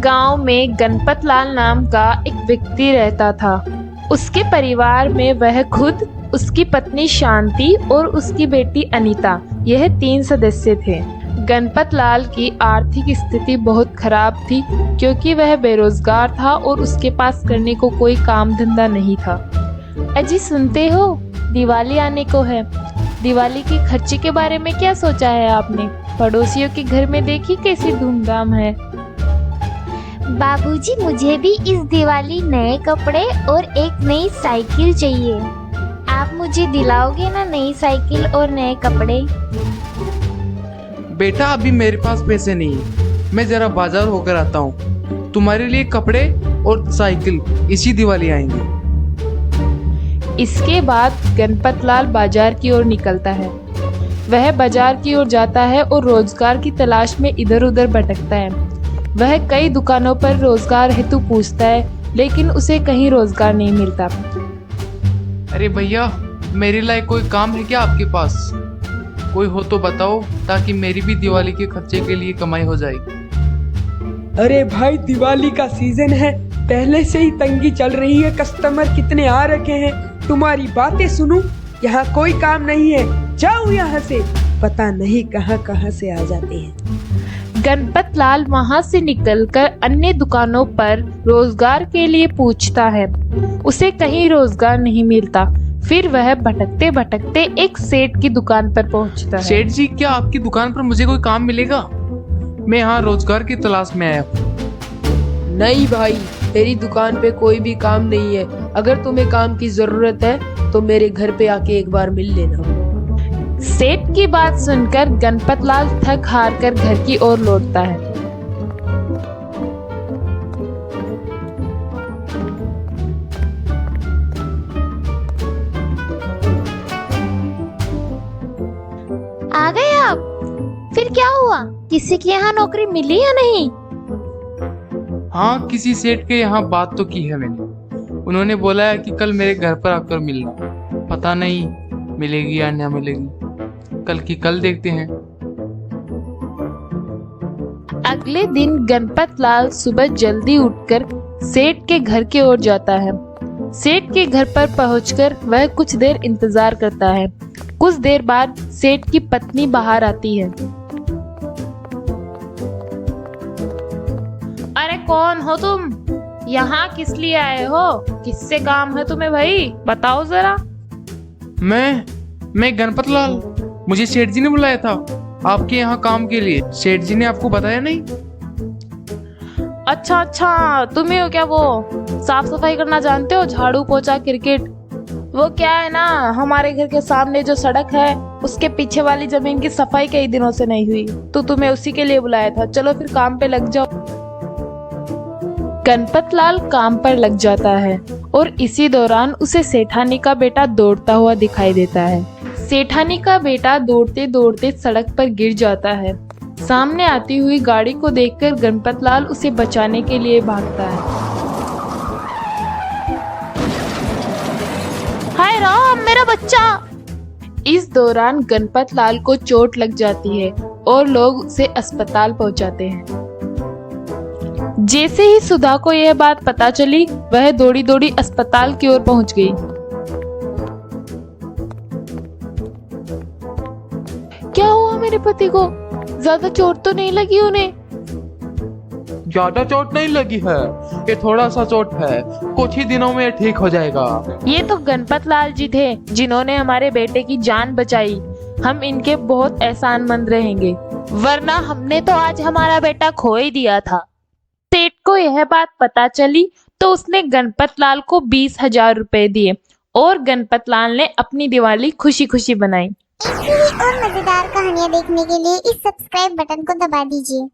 गांव में गणपत लाल नाम का एक व्यक्ति रहता था। उसके परिवार में वह खुद, उसकी पत्नी शांति और उसकी बेटी अनीता, यह 3 सदस्य थे। गणपत लाल की आर्थिक स्थिति बहुत खराब थी क्योंकि वह बेरोजगार था और उसके पास करने को कोई काम धंधा नहीं था। अजी सुनते हो, दिवाली आने को है। दिवाली के खर्चे के बारे में क्या सोचा है आपने? पड़ोसियों के घर में देखी कैसी धूमधाम है। बाबूजी, मुझे भी इस दिवाली नए कपड़े और एक नई साइकिल चाहिए। आप मुझे दिलाओगे ना नई साइकिल और नए कपड़े? बेटा, अभी मेरे पास पैसे नहीं है, मैं जरा बाजार होकर आता हूँ। तुम्हारे लिए कपड़े और साइकिल इसी दिवाली आएंगे। इसके बाद गणपत लाल बाजार की ओर निकलता है। वह बाजार की ओर जाता है और रोजगार की तलाश में इधर उधर भटकता है। वह कई दुकानों पर रोजगार हेतु पूछता है, लेकिन उसे कहीं रोजगार नहीं मिलता। अरे भैया, मेरे लायक कोई काम है क्या आपके पास? कोई हो तो बताओ, ताकि मेरी भी दिवाली के खर्चे के लिए कमाई हो जाए। अरे भाई, दिवाली का सीजन है, पहले से ही तंगी चल रही है। कस्टमर कितने आ रखे हैं, तुम्हारी बातें सुनूं, यहाँ कोई काम नहीं है, जाओ यहाँ से। पता नहीं कहाँ कहाँ से आ जाते हैं। गणपत लाल वहां से निकलकर अन्य दुकानों पर रोजगार के लिए पूछता है। उसे कहीं रोजगार नहीं मिलता। फिर वह भटकते भटकते एक सेठ की दुकान पर पहुंचता है। सेठ जी, क्या आपकी दुकान पर मुझे कोई काम मिलेगा? मैं यहाँ रोजगार की तलाश में आया हूँ। नहीं भाई, तेरी दुकान पे कोई भी काम नहीं है। अगर तुम्हें काम की जरूरत है तो मेरे घर पे आके एक बार मिल लेना। सेठ की बात सुनकर गणपत लाल थक हार कर घर की ओर लौटता है। आ गए आप? फिर क्या हुआ? किसी के यहाँ नौकरी मिली या नहीं? हाँ, किसी सेठ के यहाँ बात तो की है मैंने। उन्होंने बोला है कि कल मेरे घर पर आकर मिलना। पता नहीं मिलेगी या ना मिलेगी, कल की कल देखते हैं। अगले दिन गणपत लाल सुबह जल्दी उठकर सेठ के घर की ओर जाता है। सेठ के घर पर पहुंचकर वह कुछ देर इंतजार करता है। कुछ देर बाद सेठ की पत्नी बाहर आती है। अरे कौन हो तुम? यहाँ किस लिए आए हो? किससे काम है तुम्हें भाई? बताओ जरा। मैं गणपत लाल, मुझे सेठ जी ने बुलाया था आपके यहाँ काम के लिए। सेठ जी ने आपको बताया नहीं? अच्छा, तुम्हें हो क्या? वो साफ सफाई करना जानते हो? झाड़ू पोछा क्रिकेट? वो क्या है ना, हमारे घर के सामने जो सड़क है उसके पीछे वाली जमीन की सफाई कई दिनों से नहीं हुई, तो तुम्हें उसी के लिए बुलाया था। चलो फिर काम पे लग जाओ। गणपत लाल काम पर लग जाता है और इसी दौरान उसे सेठानी का बेटा दौड़ता हुआ दिखाई देता है। सेठानी का बेटा दौड़ते दौड़ते सड़क पर गिर जाता है। सामने आती हुई गाड़ी को देखकर गणपत लाल उसे बचाने के लिए भागता है। हाय राम, मेरा बच्चा! इस दौरान गणपत लाल को चोट लग जाती है और लोग उसे अस्पताल पहुंचाते हैं। जैसे ही सुधा को यह बात पता चली, वह दौड़ी दौड़ी अस्पताल की ओर पहुंच गई। क्या हुआ मेरे पति को? ज्यादा चोट तो नहीं लगी उन्हें? ज्यादा चोट नहीं लगी है, ये थोड़ा सा चोट है, कुछ ही दिनों में ठीक हो जाएगा। ये तो गणपत लाल जी थे जिन्होंने हमारे बेटे की जान बचाई। हम इनके बहुत एहसानमंद रहेंगे, वरना हमने तो आज हमारा बेटा खो ही दिया था। सेठ को यह बात पता चली तो उसने गणपत लाल को 20,000 रुपए दिए और गणपत लाल ने अपनी दिवाली खुशी खुशी बनाई। ऐसी ही और मजेदार कहानियाँ देखने के लिए इस सब्सक्राइब बटन को दबा दीजिए।